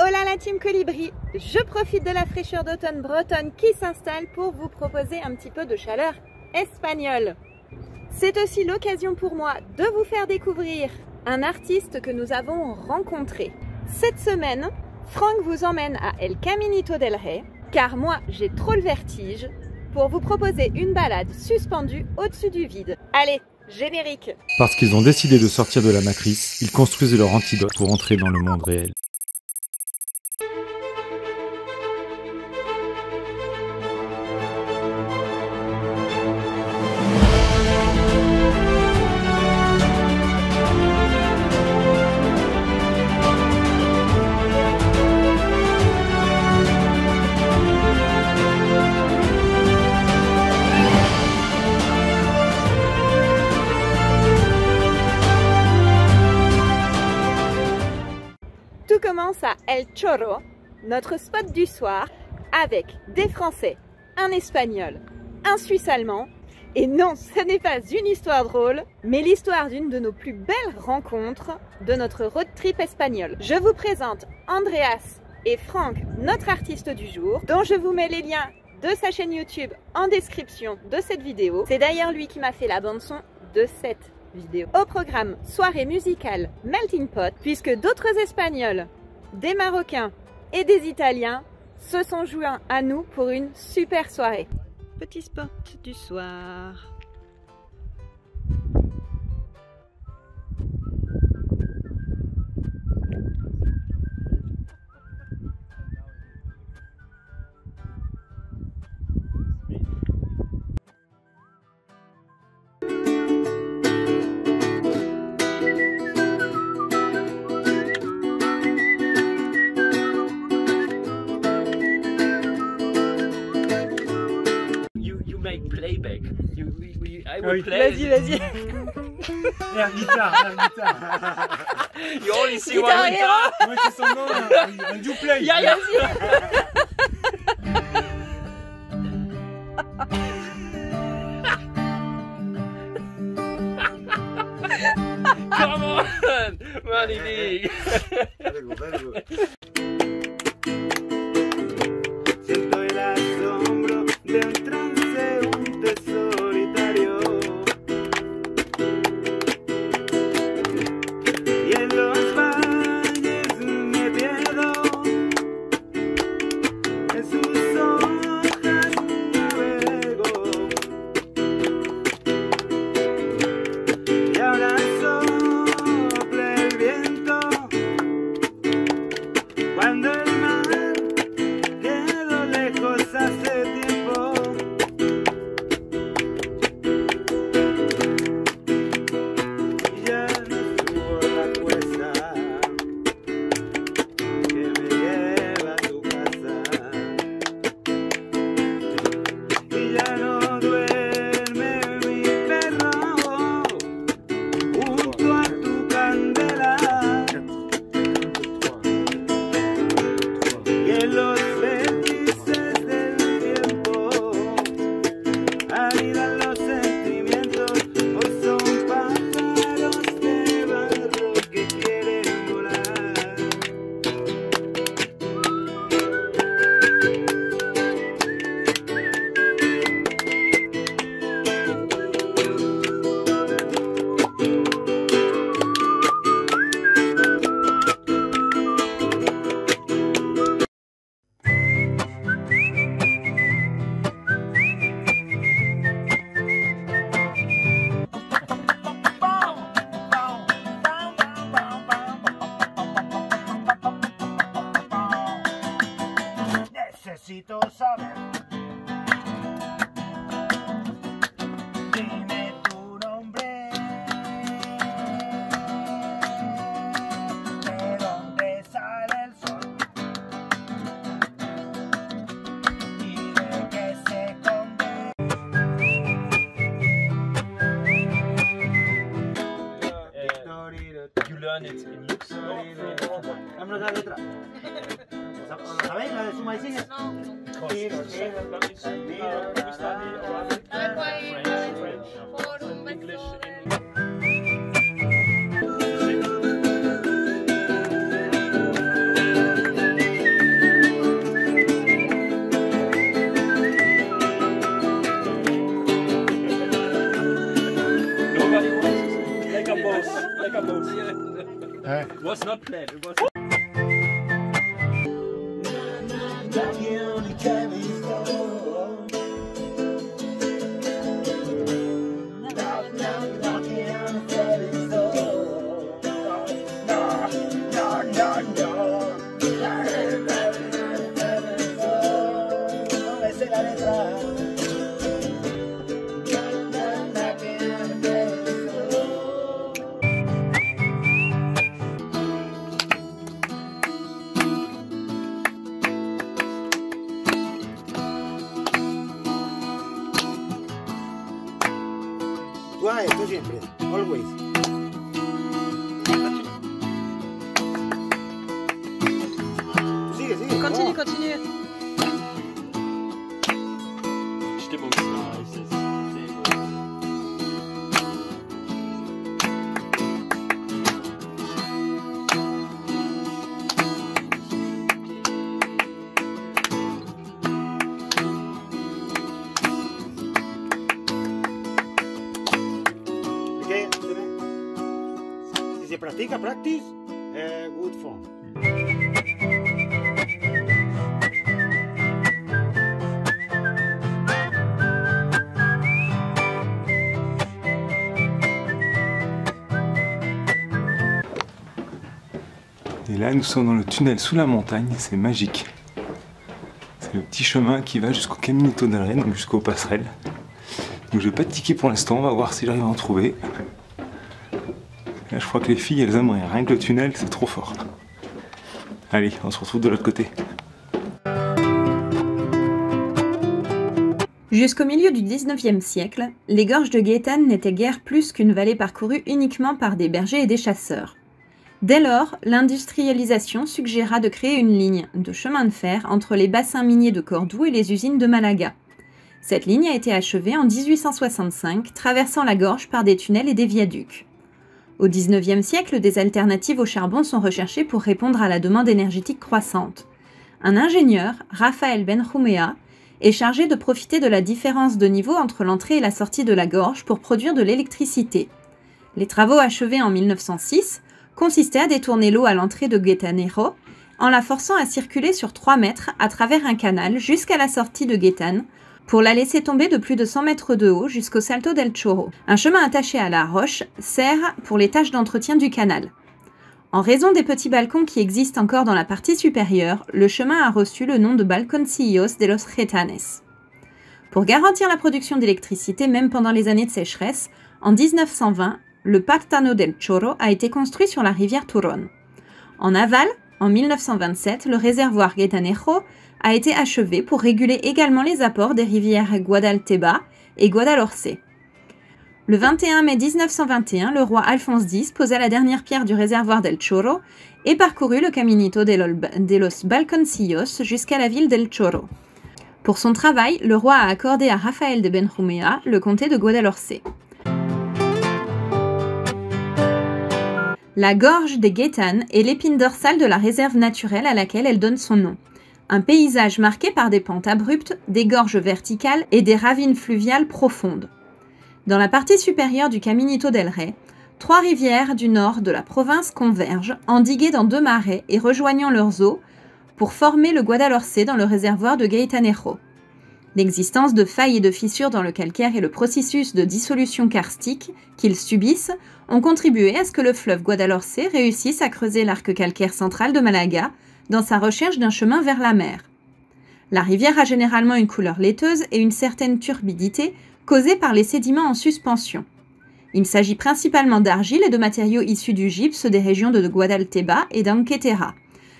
Hola la team Colibri, je profite de la fraîcheur d'automne bretonne qui s'installe pour vous proposer un petit peu de chaleur espagnole. C'est aussi l'occasion pour moi de vous faire découvrir un artiste que nous avons rencontré. Cette semaine, Franck vous emmène à El Caminito del Rey, car moi j'ai trop le vertige, pour vous proposer une balade suspendue au-dessus du vide. Allez, générique! Parce qu'ils ont décidé de sortir de la matrice, ils construisent leur antidote pour entrer dans le monde réel. Tout commence à El Chorro, notre spot du soir, avec des Français, un Espagnol, un Suisse-Allemand. Et non, ce n'est pas une histoire drôle, mais l'histoire d'une de nos plus belles rencontres de notre road trip espagnol. Je vous présente Andreas et Franck, notre artiste du jour, dont je vous mets les liens de sa chaîne YouTube en description de cette vidéo. C'est d'ailleurs lui qui m'a fait la bande-son de cette vidéo. Au programme, soirée musicale Melting Pot, puisque d'autres Espagnols, des Marocains et des Italiens se sont joints à nous pour une super soirée. Petit spot du soir. Playback. I will play. Vas-y, vas-y. Air guitare. You only see one guitar. Moi c'est son nom, and you play. Yeah, yeah. Come on, Manny. Siento el asombro de un transeúnte solitario y en los valles me pierdo, en sus hojas navego y ahora sopla el viento cuando el mar quedó lejos hace tiempo. Y ya no subo la cuesta que me lleva a tu casa. Y ya no duerme mi perro junto a tu candela. Y en los vértices del tiempo anidan los sentimientos. Hoy son pájaros de barro que quieren volar. Necesito saber. Dime tu nombre. ¿De dónde sale el sol? ¿Y de qué se esconde? You learn it in looks. Vámonos a la letra. ¿Lo sabéis? ¿La de suma y sigue? Because that is Pakistani or French, English. après. Le boisson. Tú haces esto siempre, always. Sigue, sigue. Continue, Oh. continue. Stimmungsnah ist es. Sehr gut. ¿Qué? Si se practica, practice, good fun. Et là, nous sommes dans le tunnel sous la montagne, c'est magique. C'est le petit chemin qui va jusqu'au Caminito del Rey, donc jusqu'aux passerelles. Donc je vais pas de ticket pour l'instant, on va voir si j'arrive à en trouver. Là, je crois que les filles, elles aimeraient. Rien que le tunnel, c'est trop fort. Allez, on se retrouve de l'autre côté. Jusqu'au milieu du 19e siècle, les gorges de Gaétane n'étaient guère plus qu'une vallée parcourue uniquement par des bergers et des chasseurs. Dès lors, l'industrialisation suggéra de créer une ligne de chemin de fer entre les bassins miniers de Cordoue et les usines de Malaga. Cette ligne a été achevée en 1865, traversant la gorge par des tunnels et des viaducs. Au 19e siècle, des alternatives au charbon sont recherchées pour répondre à la demande énergétique croissante. Un ingénieur, Rafael Benjumea, est chargé de profiter de la différence de niveau entre l'entrée et la sortie de la gorge pour produire de l'électricité. Les travaux achevés en 1906 consistaient à détourner l'eau à l'entrée de Guetanero en la forçant à circuler sur 3 mètres à travers un canal jusqu'à la sortie de Gaétane pour la laisser tomber de plus de 100 mètres de haut jusqu'au Salto del Chorro. Un chemin attaché à la roche sert pour les tâches d'entretien du canal. En raison des petits balcons qui existent encore dans la partie supérieure, le chemin a reçu le nom de Balconcillos de los Getanes. Pour garantir la production d'électricité même pendant les années de sécheresse, en 1920, le Pantano del Chorro a été construit sur la rivière Turón. En aval, en 1927, le réservoir Guetanero a été achevé pour réguler également les apports des rivières Guadalteba et Guadalhorce. Le 21 mai 1921, le roi Alphonse X posa la dernière pierre du réservoir del Chorro et parcourut le Caminito de los Balconcillos jusqu'à la ville del Chorro. Pour son travail, le roi a accordé à Rafael de Benjumea le comté de Guadalhorce. La gorge des Gaétanes est l'épine dorsale de la réserve naturelle à laquelle elle donne son nom. Un paysage marqué par des pentes abruptes, des gorges verticales et des ravines fluviales profondes. Dans la partie supérieure du Caminito del Rey, 3 rivières du nord de la province convergent, endiguées dans 2 marais et rejoignant leurs eaux pour former le Guadalhorce dans le réservoir de Guetanero. L'existence de failles et de fissures dans le calcaire et le processus de dissolution karstique qu'ils subissent ont contribué à ce que le fleuve Guadalhorce réussisse à creuser l'arc calcaire central de Malaga dans sa recherche d'un chemin vers la mer. La rivière a généralement une couleur laiteuse et une certaine turbidité causée par les sédiments en suspension. Il s'agit principalement d'argile et de matériaux issus du gypse des régions de Guadalteba et d'Anquetera,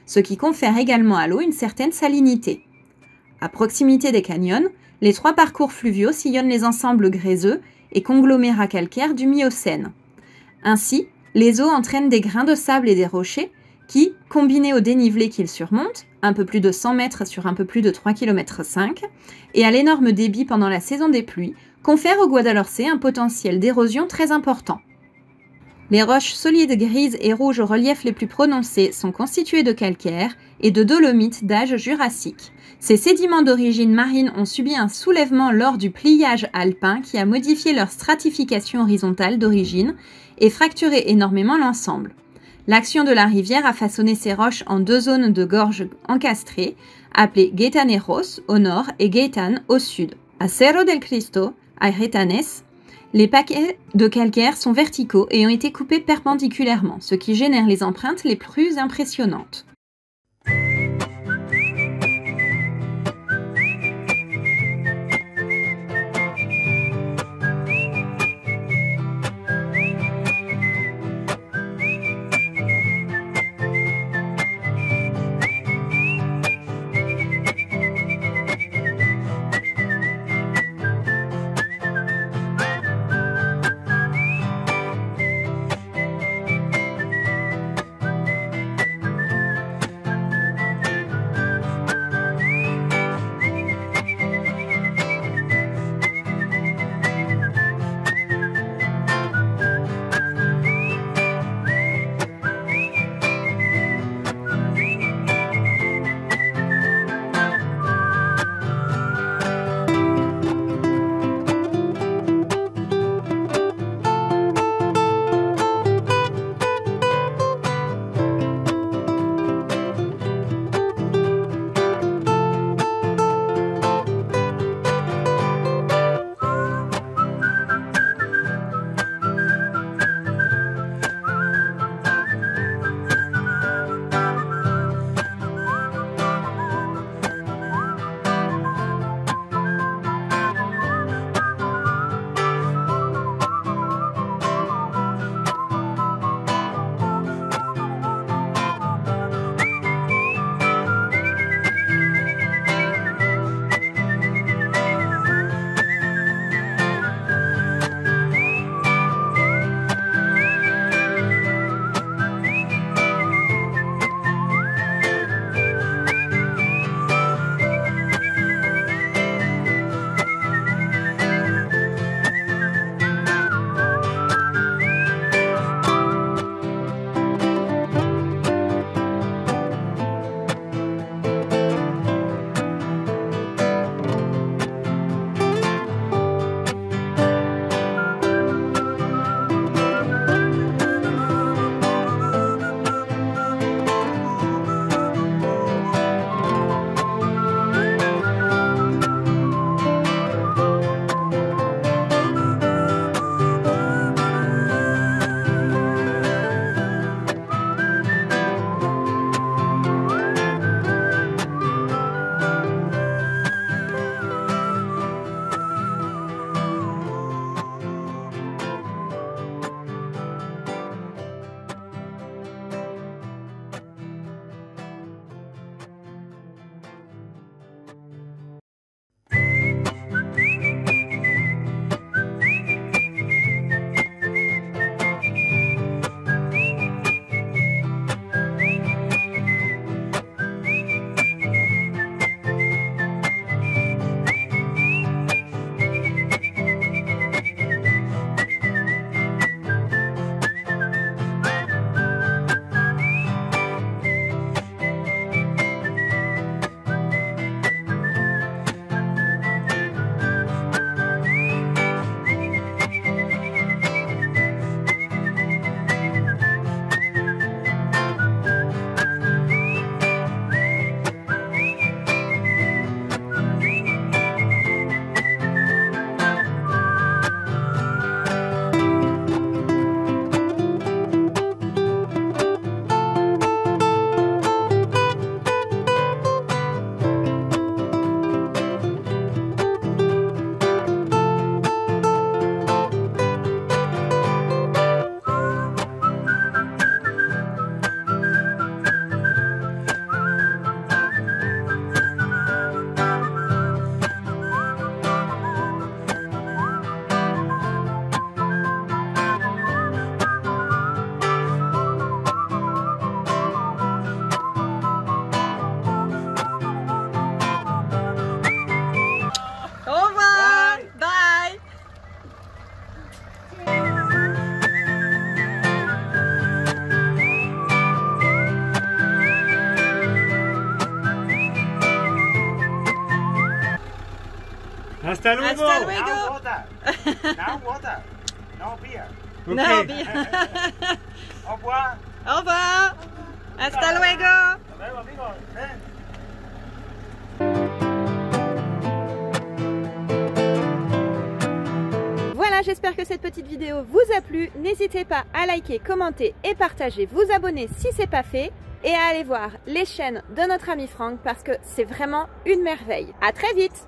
ce qui confère également à l'eau une certaine salinité. À proximité des canyons, les 3 parcours fluviaux sillonnent les ensembles gréseux et conglomérats calcaires du Miocène. Ainsi, les eaux entraînent des grains de sable et des rochers qui, combinés au dénivelé qu'ils surmontent, un peu plus de 100 mètres sur un peu plus de 3,5 km, et à l'énorme débit pendant la saison des pluies, confèrent au Guadalhorce un potentiel d'érosion très important. Les roches solides grises et rouges aux reliefs les plus prononcés sont constituées de calcaire et de dolomites d'âge jurassique. Ces sédiments d'origine marine ont subi un soulèvement lors du pliage alpin qui a modifié leur stratification horizontale d'origine et fracturé énormément l'ensemble. L'action de la rivière a façonné ces roches en 2 zones de gorge encastrées, appelées Gaitaneros au nord et Gaitan au sud. À Cerro del Cristo, à Gaitanes, les paquets de calcaire sont verticaux et ont été coupés perpendiculairement, ce qui génère les empreintes les plus impressionnantes. Hasta luego. Hasta luego. Now water. Now water. No beer. No, Okay. bien. Au revoir. Au revoir. Hasta luego. Voilà, j'espère que cette petite vidéo vous a plu. N'hésitez pas à liker, commenter et partager, vous abonner si c'est pas fait et à aller voir les chaînes de notre ami Franck parce que c'est vraiment une merveille. À très vite.